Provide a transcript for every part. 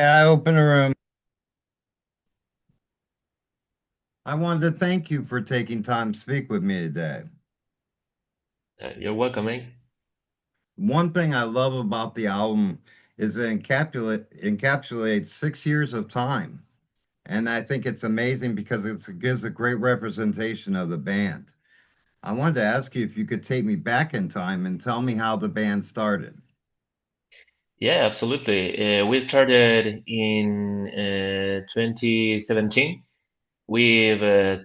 I open a room. I wanted to thank you for taking time to speak with me today. You're welcome, man. One thing I love about the album is it encapsulates 6 years of time. And I think it's amazing because it gives a great representation of the band. I wanted to ask you if you could take me back in time and tell me how the band started. Yeah, absolutely. We started in 2017. We've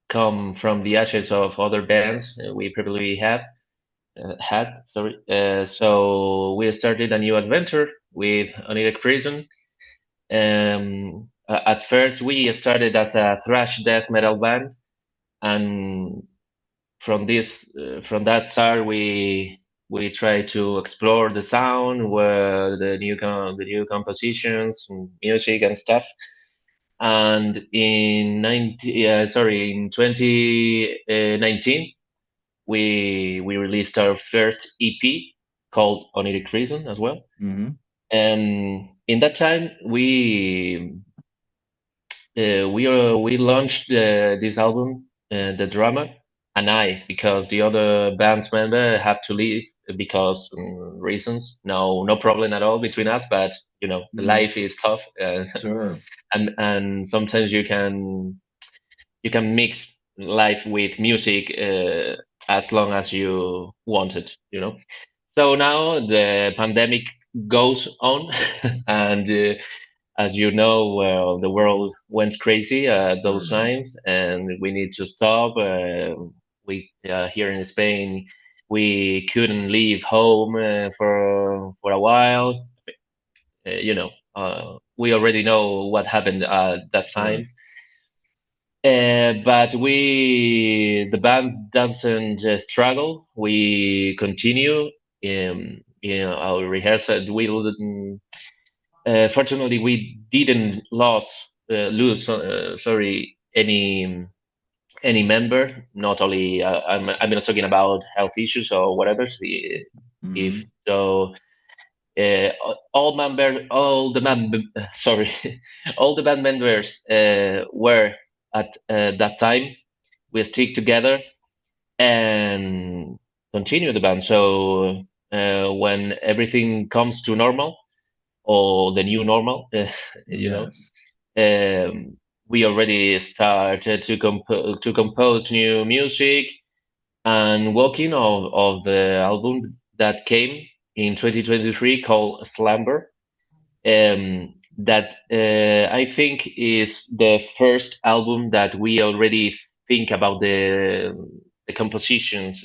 come from the ashes of other bands we previously had. Sorry. So we started a new adventure with Oniric Prison. At first, we started as a thrash death metal band, and from that start we try to explore the sound where the new compositions and music and stuff. And in 2019 we released our first EP called Oniric Prison as well. Hmm. And in that time we launched this album, the drama, and I, because the other band's member have to leave because reasons. No problem at all between us, but Hmm. life is tough, Sure. and sometimes you can mix life with music as long as you want it. So now the pandemic goes on, and as you know, well, the world went crazy at those Sure. times, and we need to stop. We here in Spain, we couldn't leave home for a while. We already know what happened at that Sure. time. But the band doesn't struggle. We continue. Our rehearsal. Fortunately, we didn't lose. Sorry, any member. Not only I'm not talking about health issues or whatever. If Hmm. so, all the sorry, all the band members were at that time. We stick together and continue the band. So when everything comes to normal or the new normal, you know Yes. um, we already started to compose new music and working of the album that came in 2023 called Slumber. That I think is the first album that we already think about the compositions,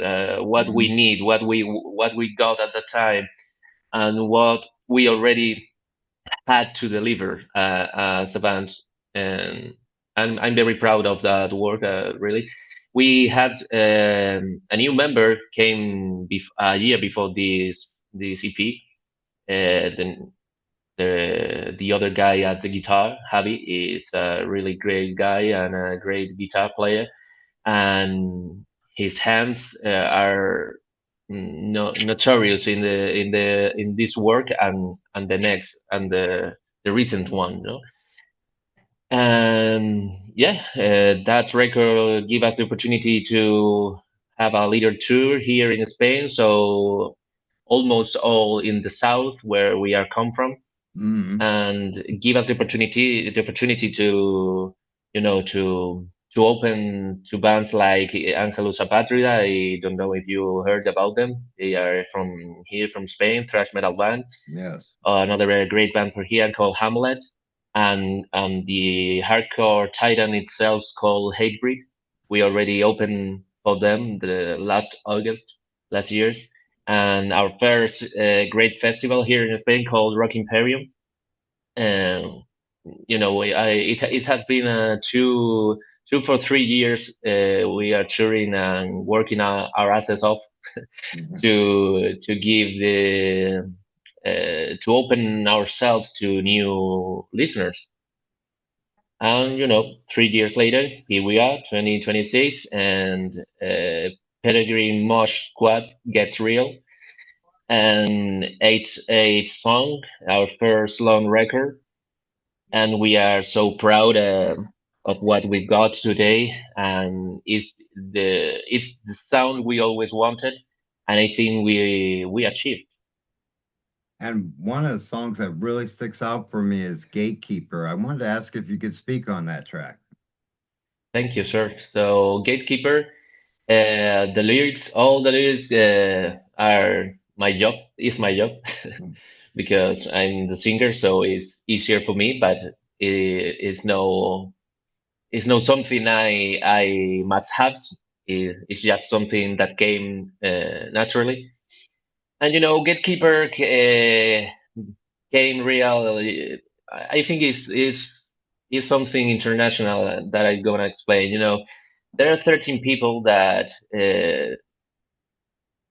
what we Hmm. need, what we got at the time, and what we already had to deliver as a band, and I'm very proud of that work. Really, we had a new member came a year before this EP. The other guy at the guitar, Javi, is a really great guy and a great guitar player, and his hands are no, notorious in this work and the next and the recent one, and yeah, that record give us the opportunity to have a little tour here in Spain, so almost all in the south where we are come from, Hmm. and give us the opportunity to you know to open to bands like Angelus Apatria. I don't know if you heard about them. They are from here from Spain, thrash metal band. Yes. Another great band for here called Hamlet, and the hardcore titan itself called Hatebreed. We already opened for them the last August last year's, and our first great festival here in Spain called Rock Imperium. And it has been 2 for 3 years. We are touring and working our asses off to give the to open ourselves to new listeners. And 3 years later, here we are, 2026, and Peregrine Mosh Squad gets real. and eight song, our first long record, and we are so proud of what we got today. And it's the sound we always wanted, and I think we achieved. And one of the songs that really sticks out for me is Gatekeeper. I wanted to ask if you could speak on that track. Thank you, sir. So Gatekeeper, the lyrics, all the lyrics are my job. Is my job because I'm the singer, so it's easier for me. But it's no something I must have. It's just something that came naturally. And you know, Gatekeeper came real. I think is something international that I'm gonna explain. You know, there are 13 people that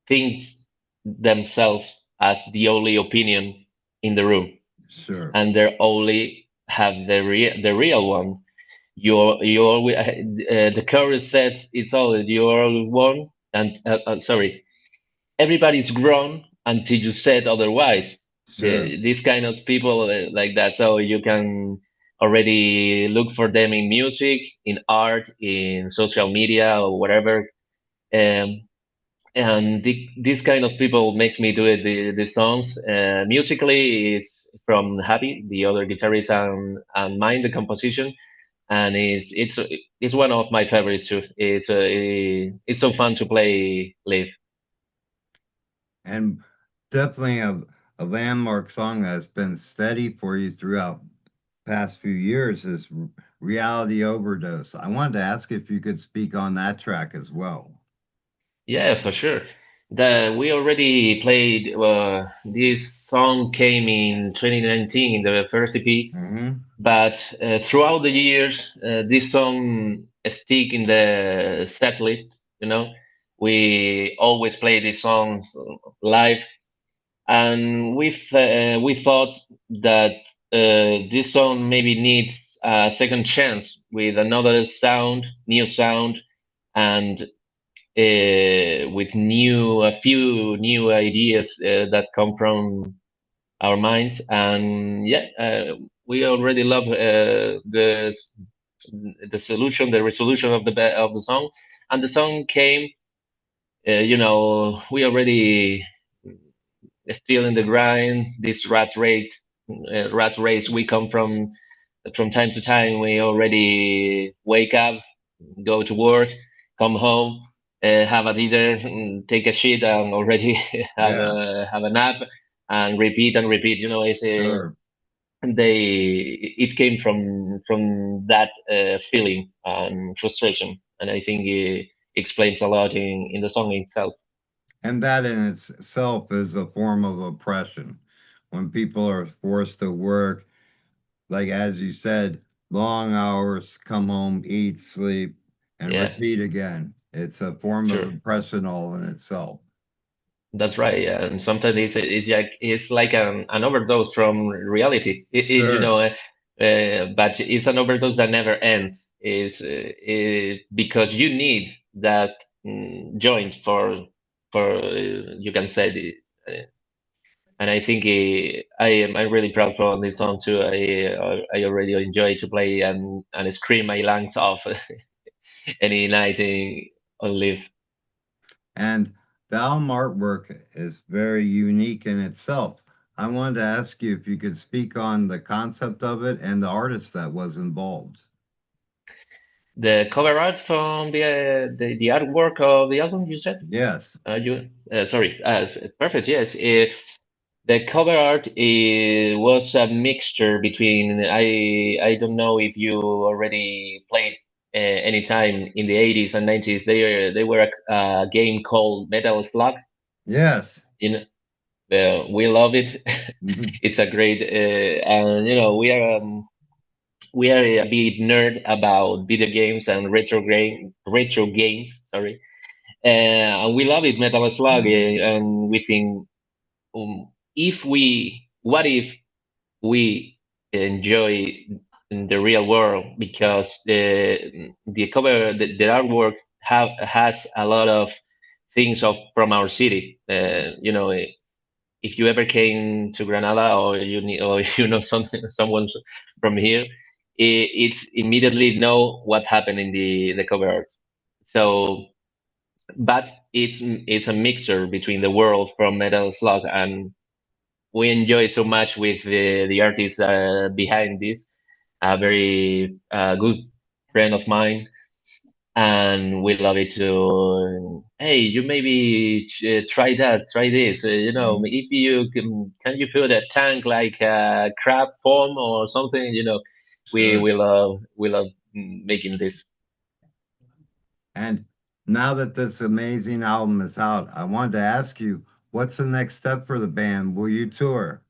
think themselves as the only opinion in the room, Sure, and they only have the real one. You always the chorus says it's all you're all one, and sorry, everybody's grown until you said otherwise. sure. These kind of people like that, so you can already look for them in music, in art, in social media, or whatever. Um, and these kind of people makes me do it. The songs musically is from Happy, the other guitarist, and mine, the composition, and it's one of my favorites too. It's so fun to play live. And definitely a landmark song that's been steady for you throughout past few years is Reality Overdose. I wanted to ask if you could speak on that track as well. Yeah, for sure. We already played. This song came in 2019 in the first EP, Hmm. but throughout the years, this song stick in the set list. You know, we always play these songs live, and we thought that this song maybe needs a second chance with another sound, new sound, and with a few new ideas that come from our minds. And yeah, we already love the solution, the resolution of of the song, and the song came. You know, we already still in the grind. This rat race. We come from time to time. We already wake up, go to work, come home, have a dinner, take a shit, and already Yeah, have a nap, and repeat and repeat. You know, it's sure. it came from that feeling and frustration, and I think it explains a lot in the song itself. And that in itself is a form of oppression. When people are forced to work, like as you said, long hours, come home, eat, sleep, and Yeah, repeat again. It's a form of sure. oppression all in itself. That's right, yeah. And sometimes it's like an overdose from reality. It is, you Sure. know, but it's an overdose that never ends. Because you need that joint for you can say and I think I'm really proud for this song too. I already enjoy to play and scream my lungs off any night on live. And the album artwork is very unique in itself. I wanted to ask you if you could speak on the concept of it and the artist that was involved. The cover art from the artwork of the album, you said? Yes. You sorry, perfect. Yes, the cover art was a mixture between I don't know if you already played any time in the 80s and 90s. They were a game called Metal Slug. Yes. You know, we love it. Mhm. It's a great and you know we are a bit nerd about video games and retro games. Sorry, and we love it, Metal Slug, and we think if we, what if we enjoy in the real world because the artwork has a lot of things of from our city. You know, if you ever came to Granada or you need or you know something someone from here, it's immediately know what happened in the cover art. So, but it's a mixture between the world from Metal Slug, and we enjoy so much with the artist behind this, a very good friend of mine, and we love it to. Hey, you maybe try that, try this. Mhm. If you can you put a tank like a crab form or something. Sure. We love making this. And now that this amazing album is out, I wanted to ask you, what's the next step for the band? Will you tour?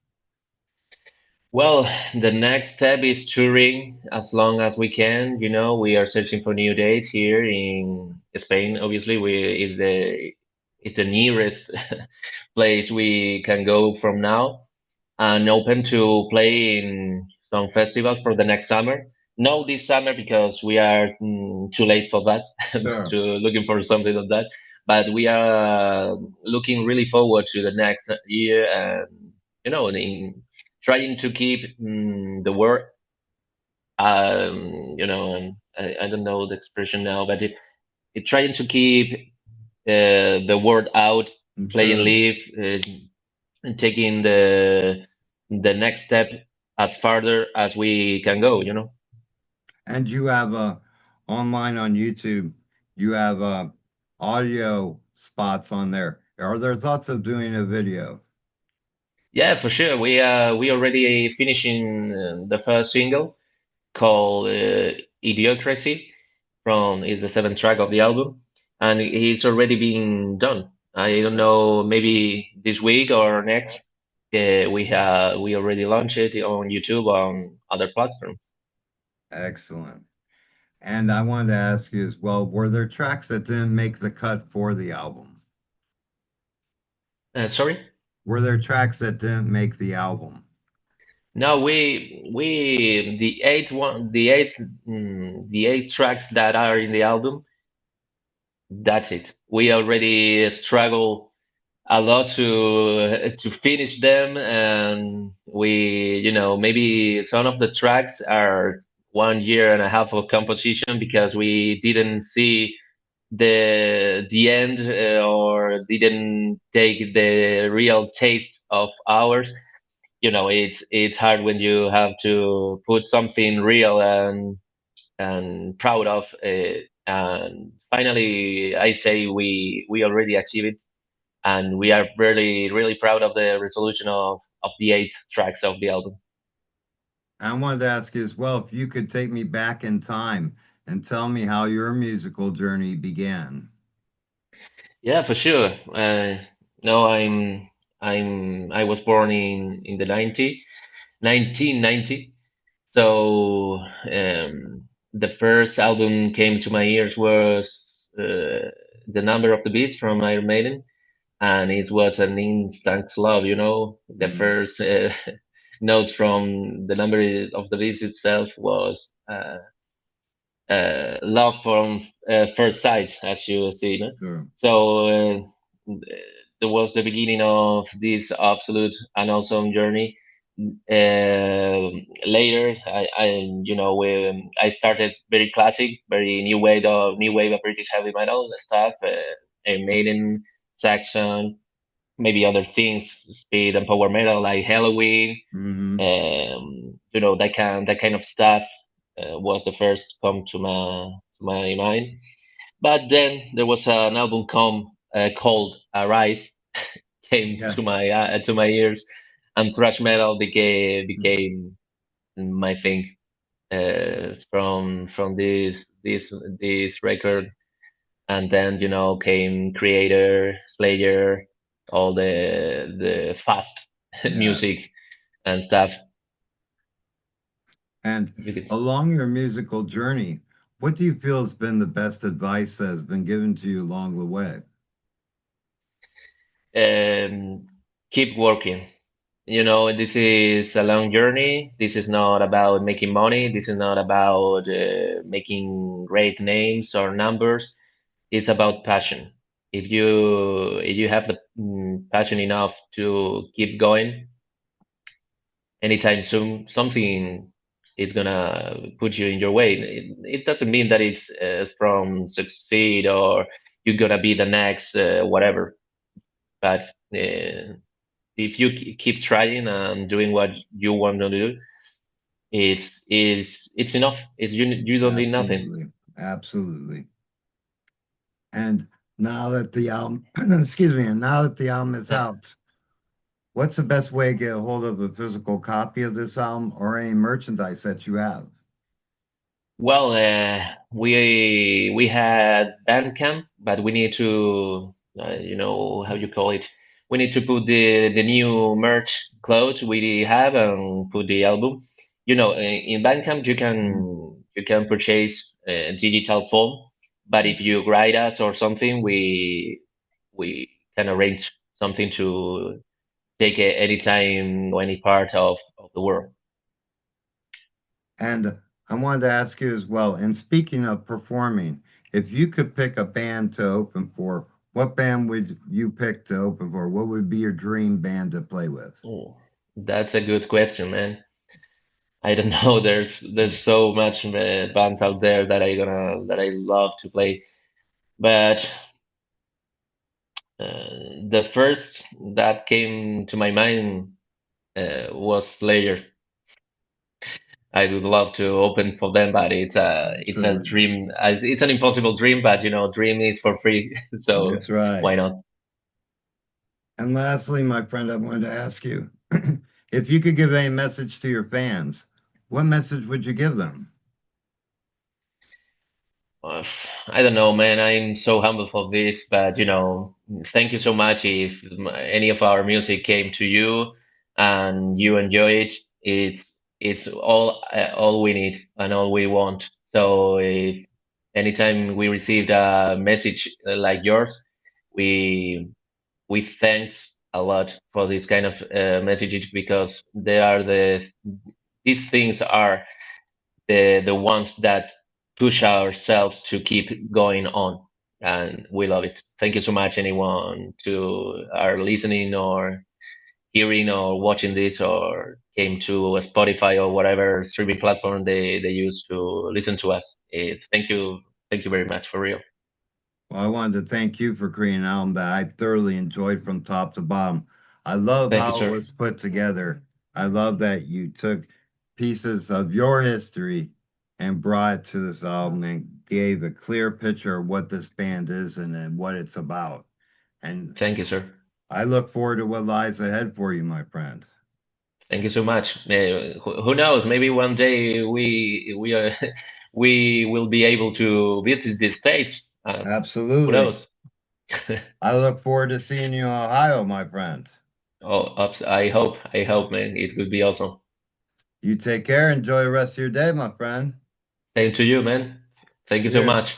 Well, the next step is touring as long as we can. We are searching for new dates here in Spain. Obviously, we is the it's the nearest place we can go from now, and open to play in some festivals for the next summer. No, this summer because we are too late for that. To Sure. looking for something like that, but we are looking really forward to the next year, and in trying to keep the word. And I don't know the expression now, but it trying to keep the word out, I'm playing sure. live, and taking the next step as farther as we can go. And you have online on YouTube, you have audio spots on there. Are there thoughts of doing a video? Yeah, for sure. We already finishing the first single called Idiocracy from is the seventh track of the album, and it's already been done. I don't know, maybe this week or next. We already launched it on YouTube on other platforms. Excellent. And I wanted to ask you as well, were there tracks that didn't make the cut for the album? Sorry? Were there tracks that didn't make the album? No, we the eight tracks that are in the album. That's it. We already struggle a lot to finish them, and maybe some of the tracks are 1 year and a half of composition because we didn't see the end, or didn't take the real taste of ours. It's hard when you have to put something real and proud of it. And finally, I say we already achieved it, and we are really really proud of the resolution of the eight tracks of the album. I wanted to ask you as well if you could take me back in time and tell me how your musical journey began. Yeah, for sure. No, I was born in the 1990. So the first album came to my ears was The Number of the Beast from Iron Maiden, and it was an instant love. The Mhm. first notes from The Number of the Beast itself was love from first sight, as you see. No? Sure. So there was the beginning of this absolute and awesome journey. Later, I started very classic, very new wave of British heavy metal stuff, Maiden, Saxon, maybe other things, speed and power metal like Halloween, Hmm. that kind of stuff was the first come to my mind. But then there was an album called Arise came Yes. to my ears, and thrash metal became my thing from this record. And then came Creator, Slayer, all the fast Yes. music and stuff. And You could along your musical journey, what do you feel has been the best advice that has been given to you along the way? um, keep working. This is a long journey. This is not about making money. This is not about making great names or numbers. It's about passion. If you have passionate enough to keep going anytime soon, something is gonna put you in your way. It doesn't mean that it's from succeed or you're gonna be the next whatever. But if you keep trying and doing what you want to do, it's enough. It's you don't need nothing. Absolutely. Absolutely. And now that the album, excuse me, and now that the album is Yeah. out, what's the best way to get a hold of a physical copy of this album or any merchandise that you have? Well, we had Bandcamp, but we need to, how you call it. We need to put the new merch clothes we have and put the album. In Bandcamp Mhm. you can purchase digital form, but if Okay. you write us or something, we can arrange something to take any time or any part of the world. And I wanted to ask you as well, and speaking of performing, if you could pick a band to open for, what band would you pick to open for? What would be your dream band to play with? Oh, that's a good question, man. I don't know. There's so much bands out there that I love to play, but the first that came to my mind was Slayer. I would love to open for them, but it's a Absolutely. dream. It's an impossible dream, but dream is for free, so That's why right. not? And lastly, my friend, I wanted to ask you if you could give a message to your fans, what message would you give them? Uh, I don't know, man. I'm so humble for this, but thank you so much. If any of our music came to you and you enjoy it, it's all we need and all we want. So if anytime we received a message like yours, we we thanks a lot for this kind of messages because they are these things are the ones that push ourselves to keep going on, and we love it. Thank you so much, anyone to are listening or hearing or watching this or came to a Spotify or whatever streaming platform they use to listen to us. Thank you very much for real. Well, I wanted to thank you for creating an album that I thoroughly enjoyed from top to bottom. I love Thank you, how it sir. was put together. I love that you took pieces of your history and brought it to this album and gave a clear picture of what this band is and then what it's about. And Thank you, sir. I look forward to what lies ahead for you, my friend. Thank you so much. Who knows? Maybe one day we will be able to visit the States. Who Absolutely. knows? I look forward to seeing you in Ohio, my friend. I hope, man, it would be awesome. You take care. Enjoy the rest of your day, my friend. Same to you, man. Thank you so Cheers. much.